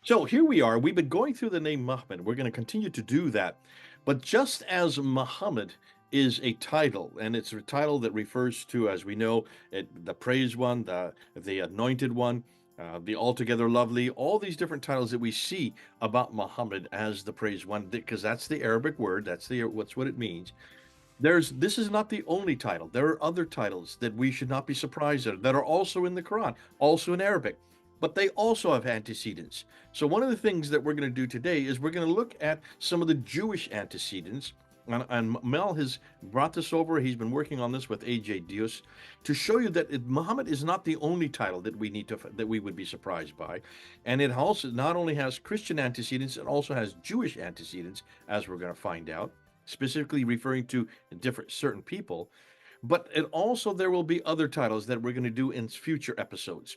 So here we are. We've been going through the name Muhammad. We're going to continue to do that. But just as Muhammad is a title, and it's a title that refers to, as we know, the praised one, the anointed one, the altogether lovely, all these different titles that we see about Muhammad as the praised one, because that's the Arabic word. That's what it means. This is not the only title. There are other titles that we should not be surprised at that are also in the Quran, also in Arabic, but they also have antecedents. So one of the things that we're going to do today is we're going to look at some of the Jewish antecedents. And Mel has brought this over. He's been working on this with AJ Dios to show you that Muhammad is not the only title that we would be surprised by, and it also not only has Christian antecedents, it also has Jewish antecedents, as we're going to find out, specifically referring to different certain people. But it also there will be other titles that we're going to do in future episodes.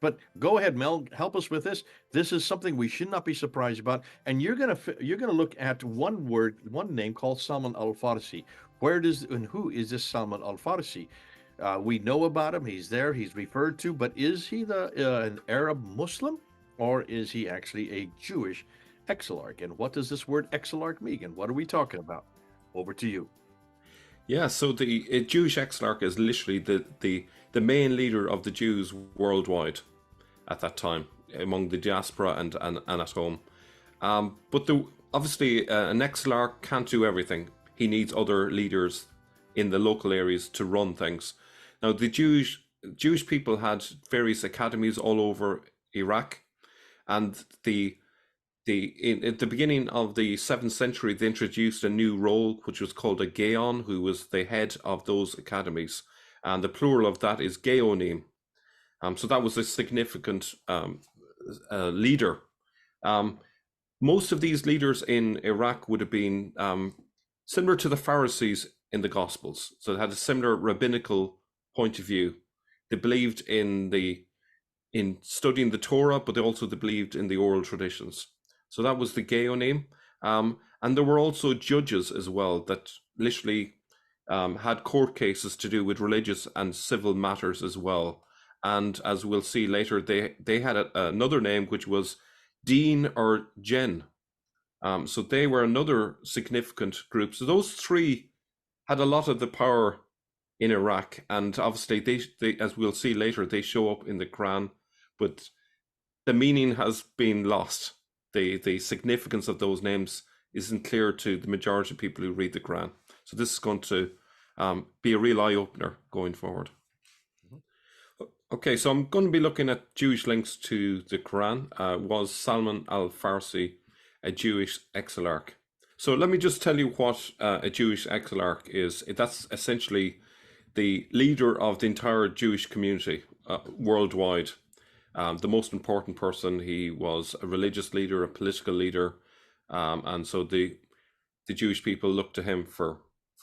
But go ahead, Mel, help us with this. This is something we should not be surprised about. And you're gonna look at one word, one name called Salman al Farsi. Where does and who is this Salman al Farsi? We know about him. He's there. He's referred to. But is he an Arab Muslim, or is he actually a Jewish exilarch? And what does this word exilarch mean? And what are we talking about? Over to you. Yeah, so the Jewish Exilarch is literally the main leader of the Jews worldwide at that time, among the diaspora and at home. But obviously, an Exilarch can't do everything. He needs other leaders in the local areas to run things. Now, the Jewish people had various academies all over Iraq, and at the beginning of the 7th century, they introduced a new role, which was called a Gaon, who was the head of those academies. And the plural of that is Gaonim. So that was a significant leader. Most of these leaders in Iraq would have been similar to the Pharisees in the Gospels. So they had a similar rabbinical point of view. They believed in studying the Torah, but they believed in the oral traditions. So that was the Gaonim. And there were also judges as well that literally had court cases to do with religious and civil matters as well. And as we'll see later, they had another name, which was Dean or Jen. So they were another significant group. So those three had a lot of the power in Iraq. And obviously, they as we'll see later, they show up in the Quran, but the meaning has been lost. The significance of those names isn't clear to the majority of people who read the Quran. So this is going to be a real eye-opener going forward. Okay, so I'm going to be looking at Jewish links to the Quran. Was Salman al Farsi a Jewish exilarch? So let me just tell you what a Jewish exilarch is. That's essentially the leader of the entire Jewish community worldwide. The most important person. He was a religious leader, a political leader, and so the Jewish people looked to him for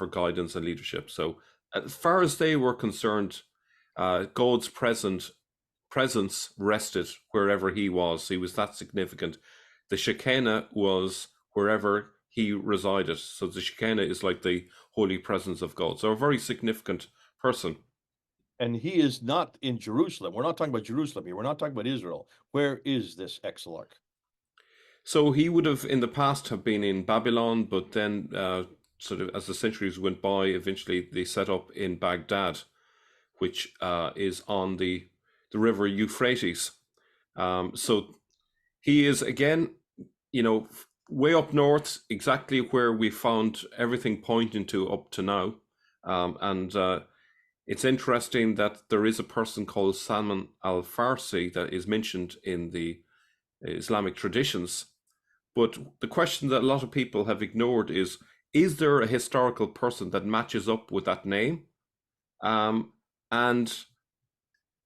guidance and leadership. So as far as they were concerned, God's presence rested wherever he was. He was that significant. The Shekinah was wherever he resided. So the Shekinah is like the holy presence of God. So a very significant person. And he is not in Jerusalem. We're not talking about Jerusalem here. We're not talking about Israel. Where is this exilarch? So he would have in the past have been in Babylon, but then sort of as the centuries went by, eventually they set up in Baghdad, which is on the river Euphrates. So he is again, way up north, exactly where we found everything pointing to up to now. And it's interesting that there is a person called Salman al Farsi that is mentioned in the Islamic traditions. But the question that a lot of people have ignored is there a historical person that matches up with that name? And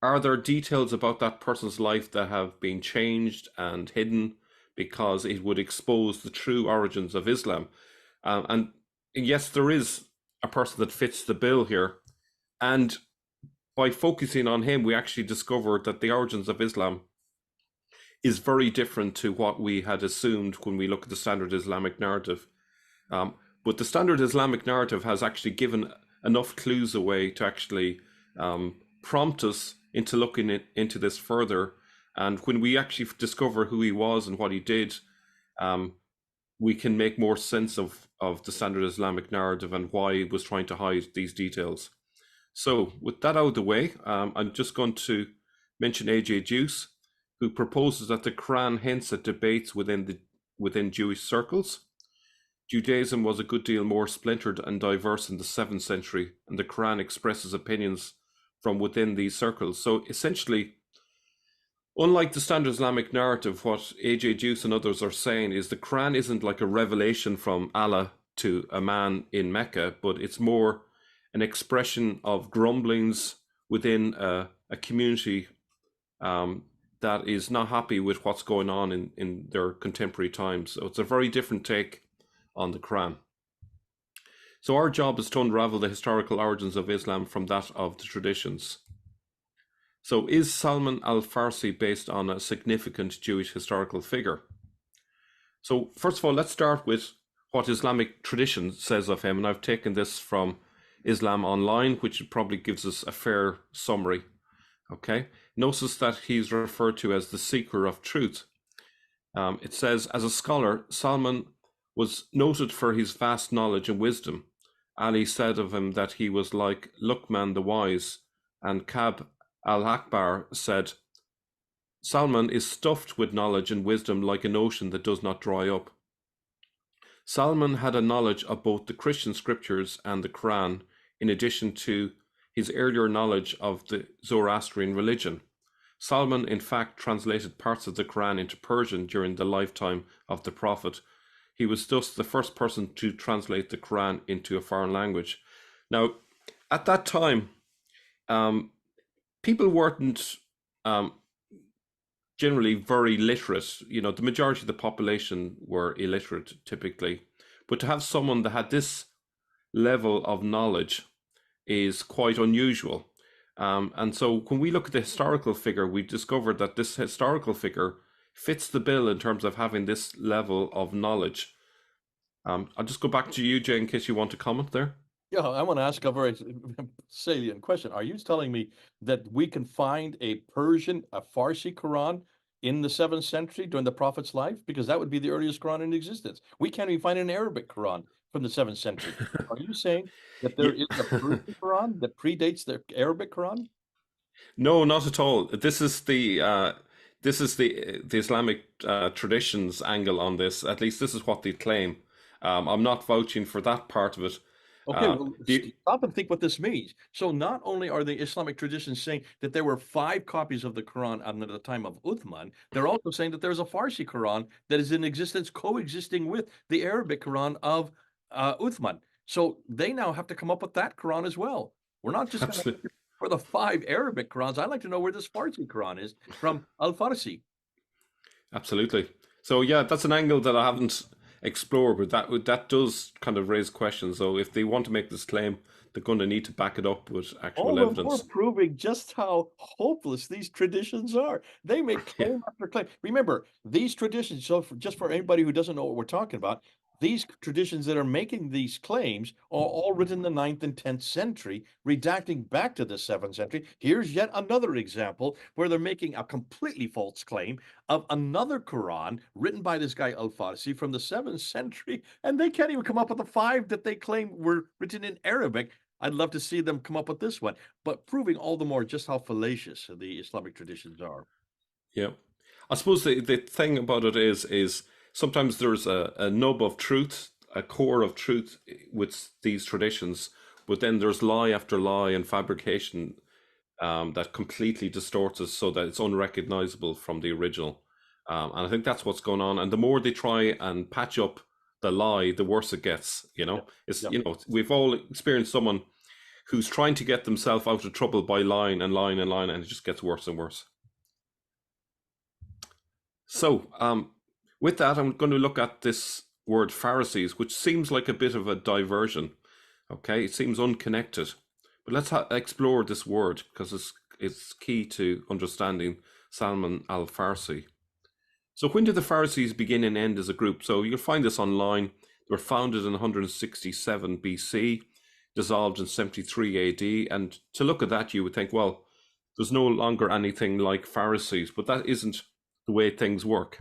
are there details about that person's life that have been changed and hidden because it would expose the true origins of Islam? And yes, there is a person that fits the bill here. And by focusing on him, we actually discovered that the origins of Islam is very different to what we had assumed when we look at the standard Islamic narrative. But the standard Islamic narrative has actually given enough clues away to actually prompt us into looking into this further And when we actually discover who he was and what he did, um, we can make more sense of the standard Islamic narrative and why it was trying to hide these details. So with that out of the way, I'm just going to mention A.J. Juice, who proposes that the Quran hints at debates within Jewish circles. Judaism was a good deal more splintered and diverse in the 7th century, and the Quran expresses opinions from within these circles. So essentially, unlike the standard Islamic narrative, what A.J. Juice and others are saying is the Quran isn't like a revelation from Allah to a man in Mecca, but it's more an expression of grumblings within a community that is not happy with what's going on in their contemporary times. So it's a very different take on the Quran. So our job is to unravel the historical origins of Islam from that of the traditions. So is Salman al Farsi based on a significant Jewish historical figure? So first of all, let's start with what Islamic tradition says of him. And I've taken this from Islam Online, which probably gives us a fair summary. Okay, notice that he's referred to as the seeker of truth. It says, as a scholar, Salman was noted for his vast knowledge and wisdom. Ali said of him that he was like Luqman the wise, and Kab al-Akbar said, Salman is stuffed with knowledge and wisdom like an ocean that does not dry up. Salman had a knowledge of both the Christian scriptures and the Quran, in addition to his earlier knowledge of the Zoroastrian religion. Salman, in fact, translated parts of the Quran into Persian during the lifetime of the Prophet. He was thus the first person to translate the Quran into a foreign language. Now, at that time, people weren't generally very literate. You know, the majority of the population were illiterate typically. But to have someone that had this level of knowledge is quite unusual. And so when we look at the historical figure, we discovered that this historical figure fits the bill in terms of having this level of knowledge. I'll just go back to you, Jay, in case you want to comment there. Yeah, I want to ask a very salient question. Are you telling me that we can find a Persian, a Farsi Quran in the 7th century during the Prophet's life? Because that would be the earliest Quran in existence. We can't even find an Arabic Quran from the 7th century. Are you saying that there is a Persian Quran that predates the Arabic Quran? No, not at all. This is the Islamic traditions angle on this. At least this is what they claim. I'm not vouching for that part of it. Okay, well, The, stop and think what this means. So not only are the Islamic traditions saying that there were 5 copies of the Quran under the time of Uthman, they're also saying that there's a Farsi Quran that is in existence, coexisting with the Arabic Quran of Uthman. So they now have to come up with that Quran as well. We're not just going to absolutely. for the 5 Arabic Qurans. I'd like to know where this Farsi Quran is from Al Farsi. Absolutely. So yeah, that's an angle that I haven't explored, but that does kind of raise questions. So if they want to make this claim, they're going to need to back it up with actual All the more evidence. proving just how hopeless these traditions are. They make Yeah, claim after claim. Remember, these traditions, so just for anybody who doesn't know what we're talking about, these traditions that are making these claims are all written in the 9th and 10th century, redacting back to the 7th century. Here's yet another example where they're making a completely false claim of another Quran written by this guy Al-Farsi from the 7th century, and they can't even come up with the 5 that they claim were written in Arabic. I'd love to see them come up with this one, but proving all the more just how fallacious the Islamic traditions are. yeah. I suppose the thing about it is sometimes there's a nub of truth, a core of truth with these traditions, but then there's lie after lie and fabrication that completely distorts it so that it's unrecognizable from the original. And I think that's what's going on. And the more they try and patch up the lie, the worse it gets. You know, Yep. it's Yep. we've all experienced someone who's trying to get themselves out of trouble by lying and lying and lying, and it just gets worse and worse. So, with that, I'm going to look at this word Pharisees, which seems like a bit of a diversion. Okay, it seems unconnected, but let's explore this word because it's key to understanding Salman al Farsi. So, when did the Pharisees begin and end as a group? So, you'll find this online. They were founded in 167 BC, dissolved in 73 AD, and to look at that, you would think, well, There's no longer anything like Pharisees, but that isn't the way things work.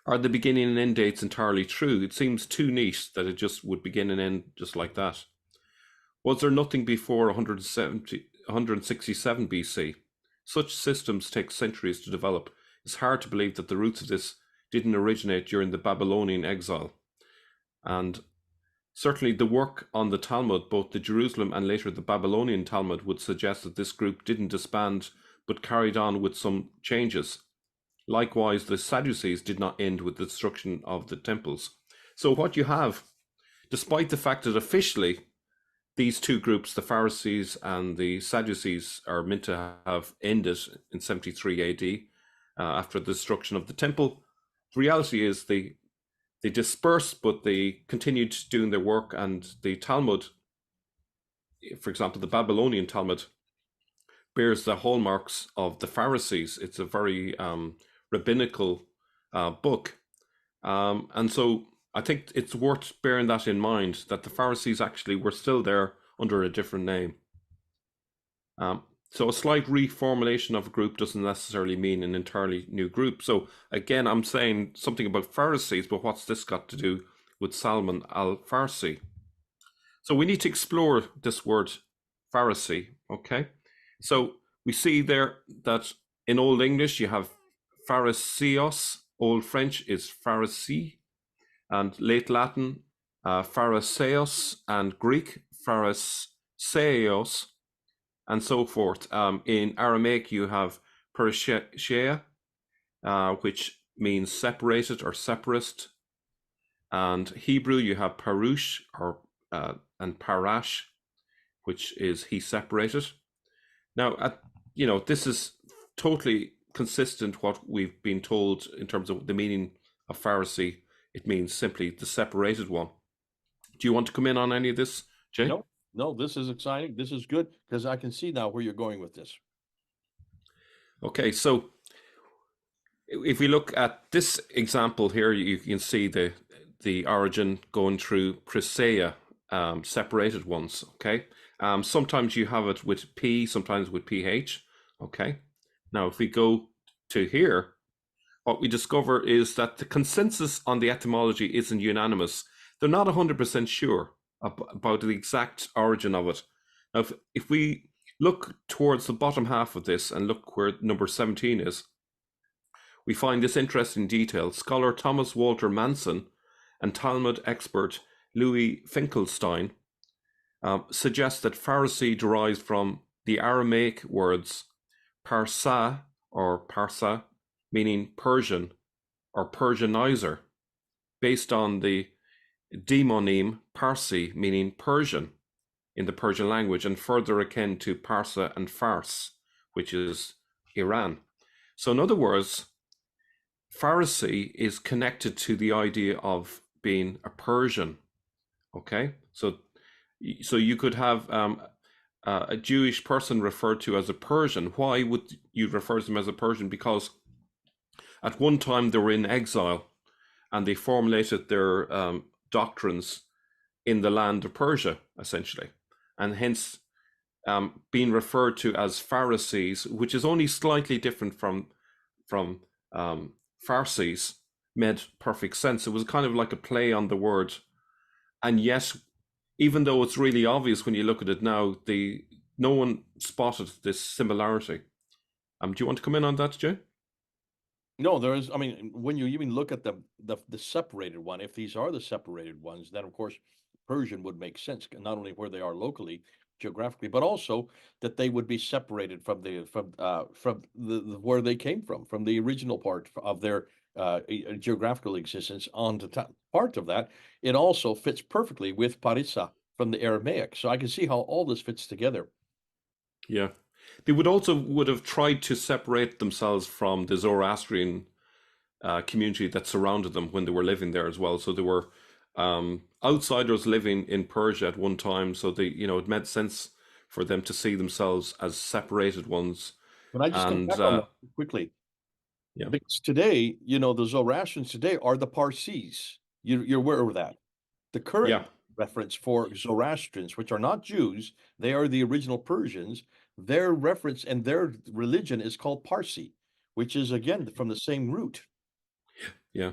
Are the beginning and end dates entirely true? It seems too neat that it just would begin and end just like that. Was there nothing before 167 BC? Such systems take centuries to develop. It's hard to believe that the roots of this didn't originate during the Babylonian exile. And certainly the work on the Talmud, both the Jerusalem and later the Babylonian Talmud, would suggest that this group didn't disband but carried on with some changes. Likewise, the Sadducees did not end with the destruction of the temples. So what you have, despite the fact that officially these two groups, the Pharisees and the Sadducees, are meant to have ended in 73 AD after the destruction of the temple, the reality is they dispersed, but they continued doing their work. And the Talmud, for example, the Babylonian Talmud, bears the hallmarks of the Pharisees. It's a very rabbinical book. And so I think it's worth bearing that in mind, that the Pharisees actually were still there under a different name. So a slight reformulation of a group doesn't necessarily mean an entirely new group. So again, I'm saying something about Pharisees, but what's this got to do with Salman al Farsi? So we need to explore this word Pharisee, okay? So we see there that in Old English you have Pharisios, Old French is Pharisee, and late Latin Phariseos, and Greek Phariseos, and so forth. In Aramaic, you have Parashia, which means separated or separatist. And Hebrew, you have Parush and Parash, which is he separated. Now, this is totally consistent what we've been told in terms of the meaning of Pharisee. It means simply the separated one. Do you want to come in on any of this, Jay? No, this is exciting. This is good because I can see now where you're going with this. Okay, so if we look at this example here, you can see the origin going through Chrysaea, separated ones, okay? Sometimes you have it with P, sometimes with PH, okay? Now, if we go to here, what we discover is that the consensus on the etymology isn't unanimous. They're not 100% sure about the exact origin of it. Now, if we look towards the bottom half of this and look where number 17 is, we find this interesting detail. Scholar Thomas Walter Manson and Talmud expert Louis Finkelstein suggest that Pharisee derives from the Aramaic words parsa or parsa, meaning Persian or Persianizer, based on the demonym Parsi, meaning Persian in the Persian language, and further akin to Parsa and Fars, which is Iran. So in other words, Pharisee is connected to the idea of being a Persian. Okay, so you could have a Jewish person referred to as a Persian. Why would you refer to them as a Persian? Because at one time they were in exile and they formulated their doctrines in the land of Persia, essentially, and hence being referred to as Pharisees, which is only slightly different from Pharisees, made perfect sense. It was kind of like a play on the word, and yet, even though it's really obvious when you look at it now, no one spotted this similarity. Do you want to come in on that, Jay? No, there is. I mean, when you even look at the separated one, if these are the separated ones, then of course Persian would make sense. Not only where they are locally, geographically, but also that they would be separated from the where they came from the original part of their geographical existence onto part of that. It also fits perfectly with Parisa from the Aramaic, so I can see how all this fits together. Yeah. They would have tried to separate themselves from the Zoroastrian community that surrounded them when they were living there as well. So they were outsiders living in Persia at one time. So it made sense for them to see themselves as separated ones. But I just come back on that quickly. Yeah. Because today, the Zoroastrians today are the Parsis. You're aware of that. The current reference for Zoroastrians, which are not Jews, they are the original Persians. their reference and their religion is called Parsi, which is again from the same root. Yeah.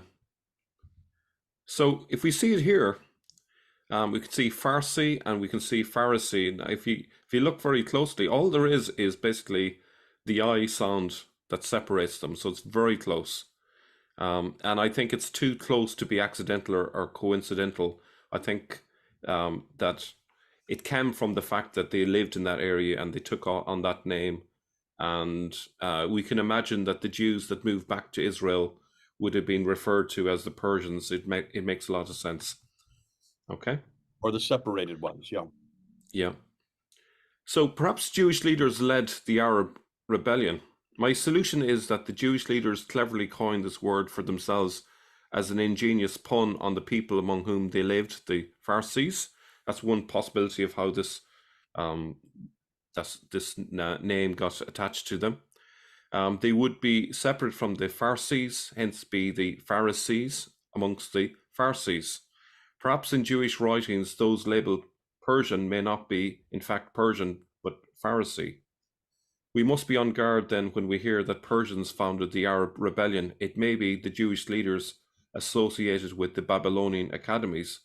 So if we see it here, we can see Farsi and we can see Pharisee. Now, if you look very closely, all there is basically the I sound that separates them. So it's very close. And I think it's too close to be accidental or coincidental. I think that it came from the fact that they lived in that area and they took on that name. And we can imagine that the Jews that moved back to Israel would have been referred to as the Persians. It makes a lot of sense. Okay. Or the separated ones, yeah. Yeah. So perhaps Jewish leaders led the Arab rebellion. My solution is that the Jewish leaders cleverly coined this word for themselves as an ingenious pun on the people among whom they lived, the Farsis. That's one possibility of how um, this name got attached to them. They would be separate from the Farsis, hence be the Pharisees amongst the Farsis. Perhaps in Jewish writings, those labeled Persian may not be, in fact, Persian, but Pharisee. We must be on guard then when we hear that Persians founded the Arab rebellion. It may be the Jewish leaders associated with the Babylonian academies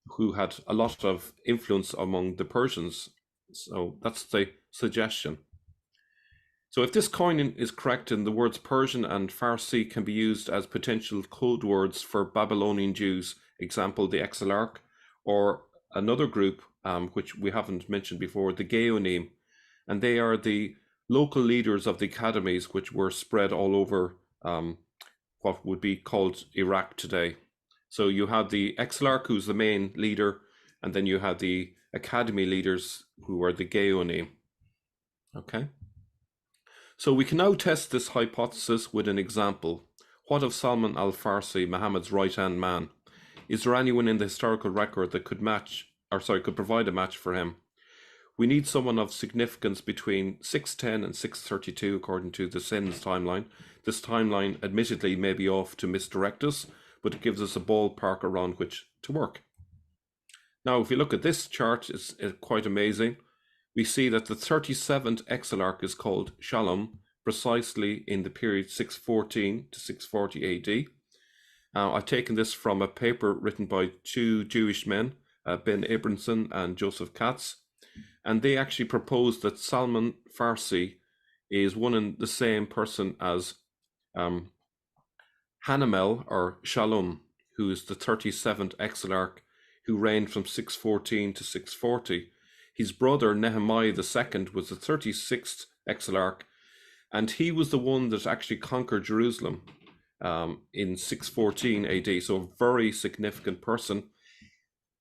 who had a lot of influence among the Persians. So that's the suggestion. So if this coining is correct, then the words Persian and Farsi can be used as potential code words for Babylonian Jews, example, the Exilarch, or another group, which we haven't mentioned before, the Geonim, and they are the local leaders of the academies which were spread all over what would be called Iraq today. So you have the Exilarch, who's the main leader, and then you have the academy leaders who are the Geonim. Okay. So we can now test this hypothesis with an example. What of Salman al Farsi, Muhammad's right-hand man? Is there anyone in the historical record that could provide a match for him? We need someone of significance between 610 and 632 according to the SIN's timeline. This timeline admittedly may be off to misdirect us, but it gives us a ballpark around which to work. Now, if you look at this chart, it's quite amazing. We see that the 37th Exilarch is called Shalom, precisely in the period 614 to 640 AD. I've taken this from a paper written by two Jewish men, Ben Abramson and Joseph Katz, and they actually proposed that Salman Farsi is one and the same person as Hanamel or Shalom, who is the 37th Exilarch who reigned from 614 to 640. His brother Nehemiah II was the 36th Exilarch, and he was the one that actually conquered Jerusalem in 614 AD, so a very significant person.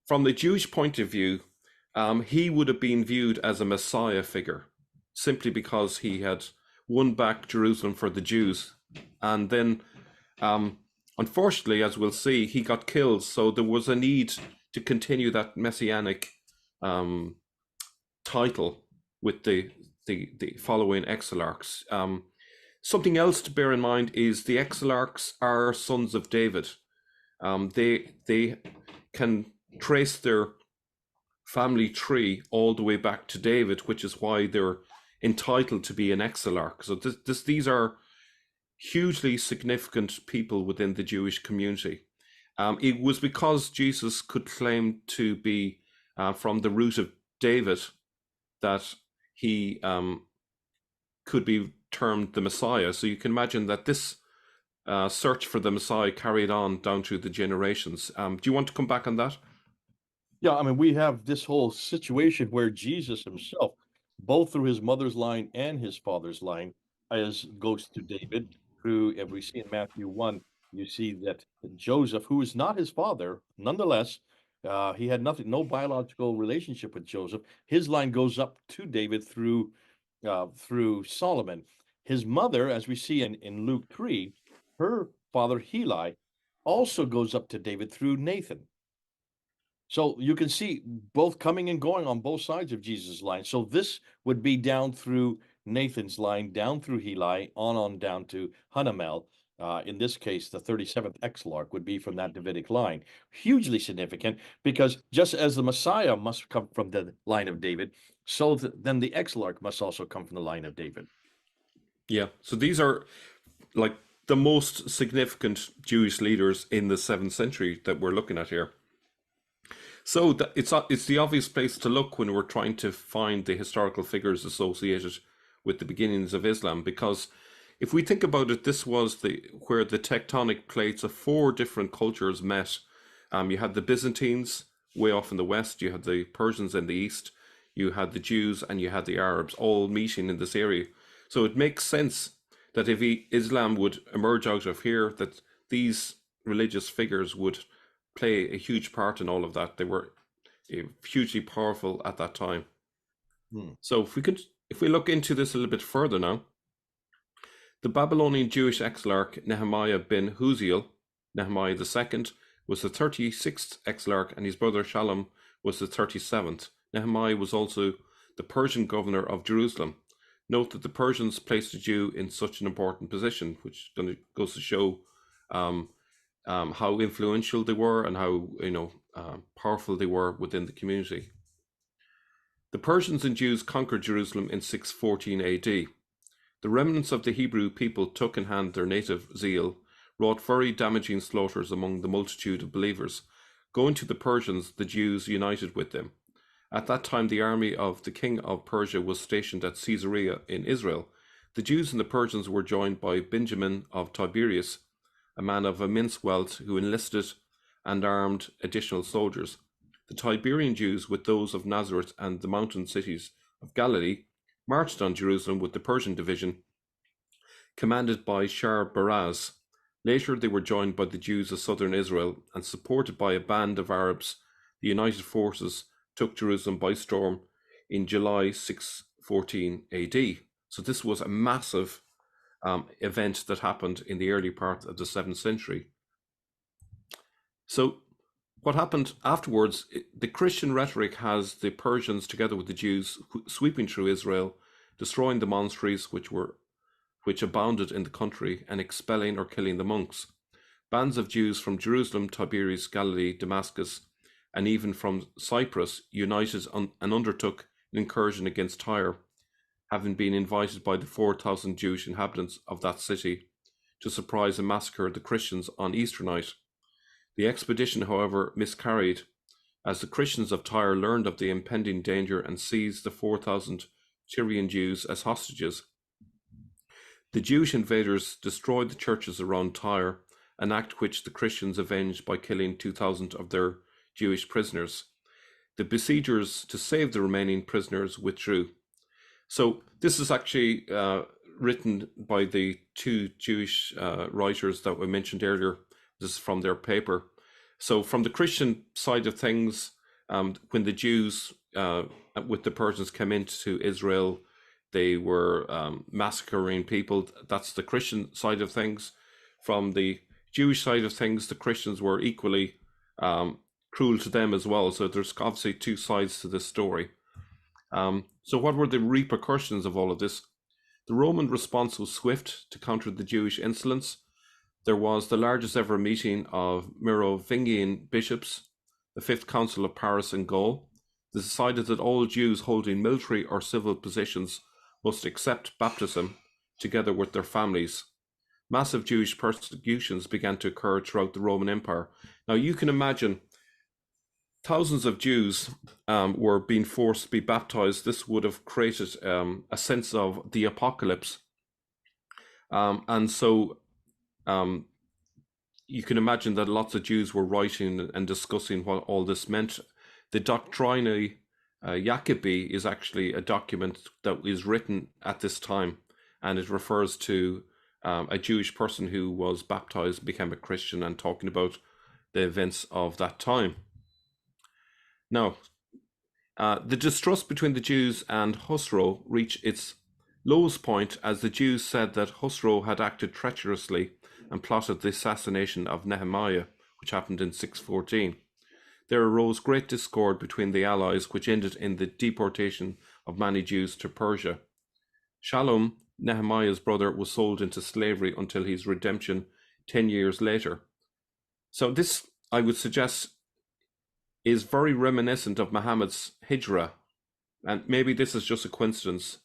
From the Jewish point of view, he would have been viewed as a Messiah figure, simply because he had won back Jerusalem for the Jews. And then, unfortunately, as we'll see, he got killed, so there was a need to continue that messianic title with the following Exilarchs. Something else to bear in mind is the Exilarchs are sons of David. They can trace their family tree all the way back to David, which is why they're entitled to be an Exilarch. So these are hugely significant people within the Jewish community. It was because Jesus could claim to be from the root of David that he could be termed the Messiah. So you can imagine that this search for the Messiah carried on down through the generations. Do you want to come back on that? Yeah, I mean, we have this whole situation where Jesus himself, both through his mother's line and his father's line, as goes to David, through, if we see in Matthew 1, you see that Joseph, who is not his father, nonetheless, he had no biological relationship with Joseph. His line goes up to David through Solomon. His mother, as we see in Luke 3, her father Heli also goes up to David through Nathan. So you can see both coming and going on both sides of Jesus' line. So this would be down through Nathan's line, down through Heli, on down to Hanamel. In this case, the 37th Exilarch would be from that Davidic line. Hugely significant because just as the Messiah must come from the line of David, So then the Exilarch must also come from the line of David. Yeah. So these are like the most significant Jewish leaders in the 7th century that we're looking at here. So it's the obvious place to look when we're trying to find the historical figures associated with the beginnings of Islam, because if we think about it, this was the where the tectonic plates of 4 different cultures met. You had the Byzantines way off in the west, you had the Persians in the east, you had the Jews, and you had the Arabs all meeting in this area. So it makes sense that if Islam would emerge out of here, that these religious figures would play a huge part in all of that. They were hugely powerful at that time. Hmm. So if we look into this a little bit further now, the Babylonian Jewish Exilarch Nehemiah bin Huziel, Nehemiah II, was the 36th Exilarch, and his brother Shalom was the 37th. Nehemiah was also the Persian governor of Jerusalem. Note that the Persians placed a Jew in such an important position, which goes to show how influential they were and how powerful they were within the community. The Persians and Jews conquered Jerusalem in 614 AD. The remnants of the Hebrew people took in hand their native zeal, wrought very damaging slaughters among the multitude of believers. Going to the Persians, the Jews united with them. At that time, the army of the king of Persia was stationed at Caesarea in Israel. The Jews and the Persians were joined by Benjamin of Tiberias, a man of immense wealth, who enlisted and armed additional soldiers. The Tiberian Jews, with those of Nazareth and the mountain cities of Galilee, marched on Jerusalem with the Persian division, commanded by Shar-Baraz. Later, they were joined by the Jews of southern Israel, and supported by a band of Arabs, the united forces took Jerusalem by storm in July 614 AD. So this was a massive event that happened in the early part of the 7th century. So what happened afterwards, the Christian rhetoric has the Persians together with the Jews sweeping through Israel, destroying the monasteries which abounded in the country, and expelling or killing the monks. Bands of Jews from Jerusalem, Tiberias, Galilee, Damascus, and even from Cyprus united and undertook an incursion against Tyre, having been invited by the 4,000 Jewish inhabitants of that city to surprise and massacre the Christians on Easter night. The expedition, however, miscarried, as the Christians of Tyre learned of the impending danger and seized the 4,000 Tyrian Jews as hostages. The Jewish invaders destroyed the churches around Tyre, an act which the Christians avenged by killing 2,000 of their Jewish prisoners. The besiegers, to save the remaining prisoners, withdrew. So this is actually written by the 2 Jewish writers that we mentioned earlier. This is from their paper. So from the Christian side of things, when the Jews with the Persians came into Israel, they were massacring people. That's the Christian side of things. From the Jewish side of things, the Christians were equally cruel to them as well. So there's obviously 2 sides to this story. So what were the repercussions of all of this? The Roman response was swift to counter the Jewish insolence. There was the largest ever meeting of Merovingian bishops, the 5th Council of Paris and Gaul. They decided that all Jews holding military or civil positions must accept baptism together with their families. Massive Jewish persecutions began to occur throughout the Roman Empire. Now you can imagine thousands of Jews were being forced to be baptized. This would have created a sense of the apocalypse. And so you can imagine that lots of Jews were writing and discussing what all this meant. The Doctrina Jacobi is actually a document that is written at this time, and it refers to a Jewish person who was baptized, became a Christian, and talking about the events of that time. Now, the distrust between the Jews and Khosrow reached its lowest point as the Jews said that Khosrow had acted treacherously and plotted the assassination of Nehemiah, which happened in 614. There arose great discord between the allies, which ended in the deportation of many Jews to Persia. Shalom, Nehemiah's brother, was sold into slavery until his redemption 10 years later. So this, I would suggest, is very reminiscent of Muhammad's hijrah, And maybe this is just a coincidence,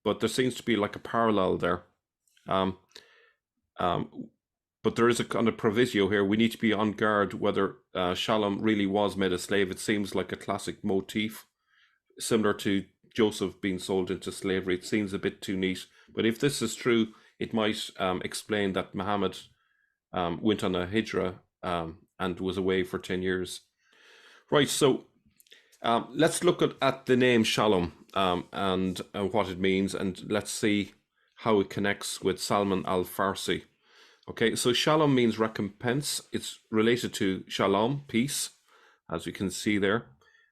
but there seems to be like a parallel there. Um, um, but there is a kind of proviso here. We need to be on guard whether Shalom really was made a slave. It seems like a classic motif, similar to Joseph being sold into slavery. It seems a bit too neat. But if this is true, it might explain that Muhammad went on a hijrah and was away for 10 years. Right, so let's look at the name Shalom and what it means, and let's see how it connects with Salman al Farsi. Okay, so Shalom means recompense. It's related to Shalom, peace, as we can see there.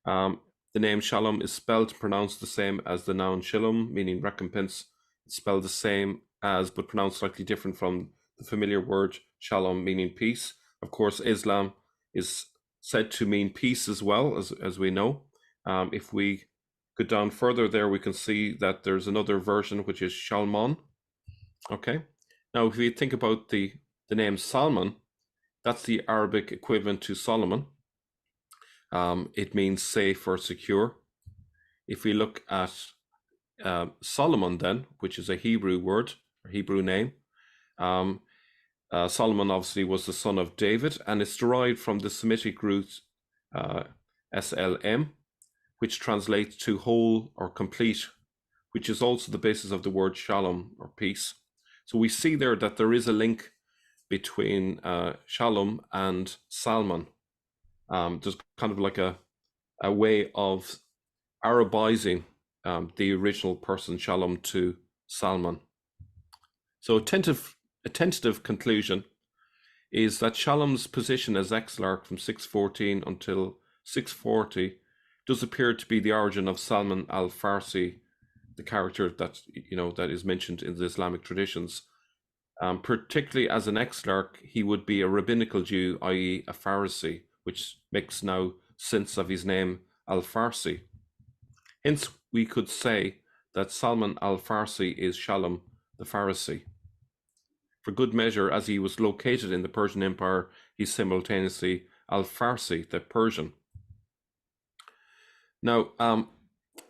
The name Shalom is spelled and pronounced the same as the noun Shalom, meaning recompense. It's spelled the same as, but pronounced slightly different from the familiar word Shalom, meaning peace. Of course, Islam is said to mean peace as well, as we know. If we go down further there, we can see that there's another version, which is Shalman. Okay. Now, if you think about the name Salman, that's the Arabic equivalent to Solomon. It means safe or secure. If we look at Solomon then, which is a Hebrew word, or Hebrew name, Solomon obviously was the son of David, and it's derived from the Semitic root SLM, which translates to whole or complete, which is also the basis of the word shalom or peace. So we see there that there is a link between Shalom and Salman. There's kind of like a way of Arabizing the original person Shalom to Salman. So a tentative conclusion is that Shalom's position as Exilarch from 614 until 640 does appear to be the origin of Salman al Farsi, the character that that is mentioned in the Islamic traditions. Particularly as an Exilarch, he would be a rabbinical Jew, i.e. a Pharisee, which makes now sense of his name al Farsi. Hence, we could say that Salman al Farsi is Shalom the Pharisee. For good measure, as he was located in the Persian Empire, he's simultaneously al Farsi, the Persian. Now,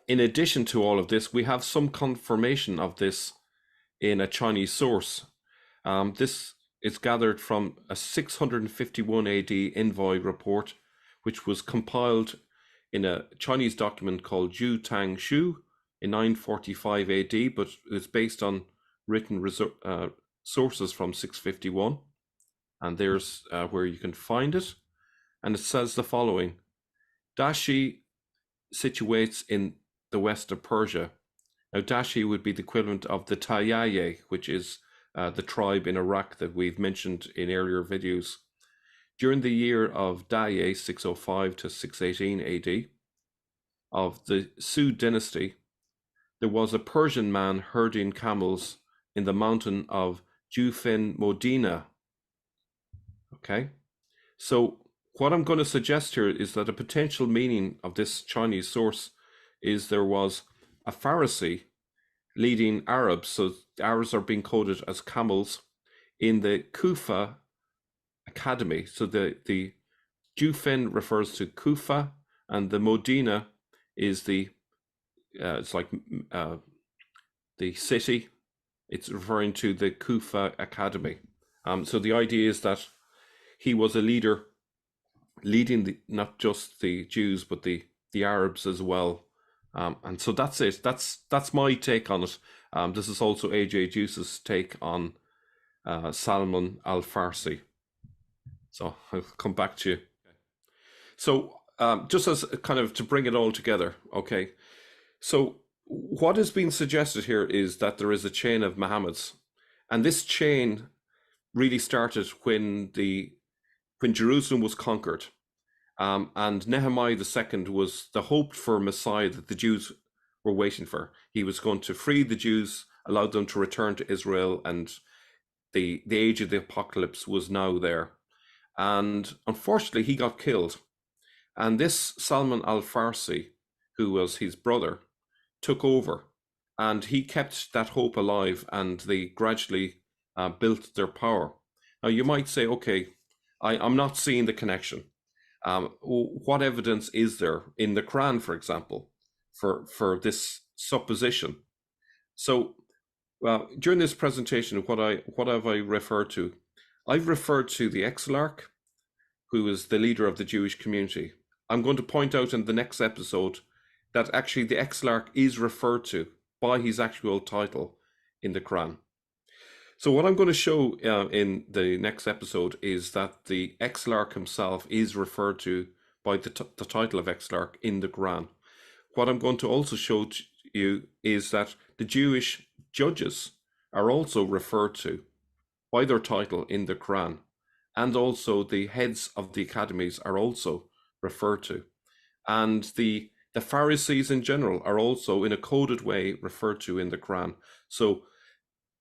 in addition to all of this, we have some confirmation of this in a Chinese source. This is gathered from a 651 AD envoy report, which was compiled in a Chinese document called Zhu Tang Shu in 945 AD, but it's based on written sources from 651. And there's where you can find it. And it says the following: Dashi situates in the west of Persia. Now, Dashi would be the equivalent of the Tayyaye, which is the tribe in Iraq that we've mentioned in earlier videos. During the year of Daye, 605 to 618 AD, of the Sui dynasty, there was a Persian man herding camels in the mountain of Jufen Modina. Okay, so what I'm going to suggest here is that a potential meaning of this Chinese source is there was a Pharisee leading Arabs, so the Arabs are being coded as camels, in the Kufa academy. So the Jufen refers to Kufa, and the Modina is the it's like the city. It's referring to the Kufa academy. So the idea is that he was a leader, leading not just the Jews but the Arabs as well. And so that's it. That's my take on it. This is also AJ Juice's take on Salman al Farsi. So I'll come back to you. So just as kind of to bring it all together, okay. So what is being suggested here is that there is a chain of Muhammads, and this chain really started when Jerusalem was conquered. And Nehemiah II was the hoped for Messiah that the Jews were waiting for. He was going to free the Jews, allow them to return to Israel, and the age of the apocalypse was now there. And unfortunately, he got killed. And this Salman al Farsi, who was his brother, took over, and he kept that hope alive, and they gradually built their power. Now, you might say, okay, I'm not seeing the connection. What evidence is there in the Quran, for example, for this supposition. So, during this presentation, what have I referred to? I've referred to the Exilarch, who is the leader of the Jewish community. I'm going to point out in the next episode that actually the Exilarch is referred to by his actual title in the Quran. So what I'm going to show in the next episode is that the Exilarch himself is referred to by the title of Exilarch in the Quran. What I'm going to also show to you is that the Jewish judges are also referred to by their title in the Quran, and also the heads of the academies are also referred to, and the Pharisees in general are also in a coded way referred to in the Quran. So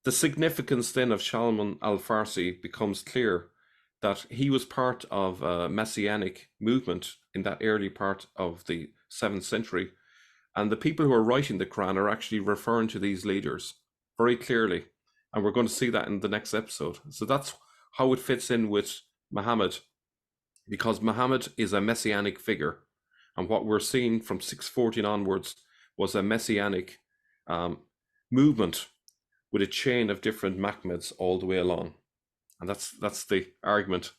the significance then of Salman al Farsi becomes clear, that he was part of a messianic movement in that early part of the 7th century, and the people who are writing the Quran are actually referring to these leaders very clearly, and we're going to see that in the next episode. So that's how it fits in with Muhammad, because Muhammad is a messianic figure, and what we're seeing from 614 onwards was a messianic movement with a chain of different Mahmeds all the way along. And that's the argument.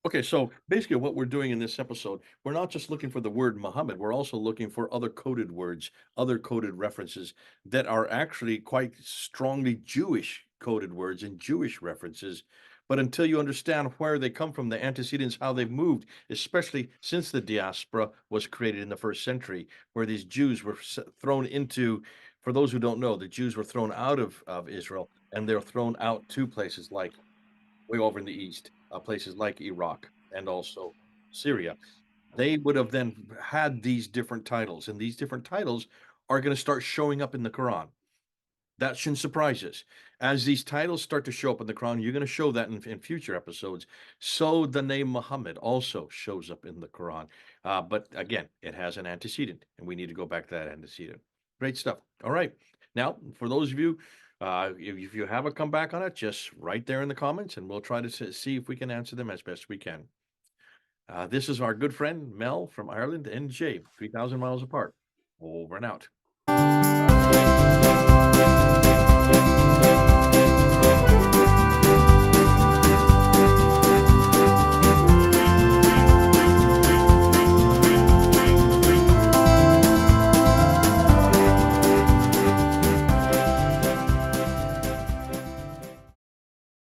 Okay, so basically what we're doing in this episode, we're not just looking for the word Muhammad, we're also looking for other coded words, other coded references that are actually quite strongly Jewish coded words and Jewish references. But until you understand where they come from, the antecedents, how they've moved, especially since the diaspora was created in the 1st century, where these Jews were thrown into, for those who don't know, the Jews were thrown out of Israel, and they're thrown out to places like way over in the east, places like Iraq and also Syria. They would have then had these different titles, and these different titles are going to start showing up in the Quran. That shouldn't surprise us. As these titles start to show up in the Quran, you're going to show that in future episodes. So the name Muhammad also shows up in the Quran. But again, it has an antecedent, and we need to go back to that antecedent. Great stuff. All right. Now, for those of you, if you have a comeback on it, just write there in the comments, and we'll try to see if we can answer them as best we can. This is our good friend Mel from Ireland and Jay, 3,000 miles apart. Over and out.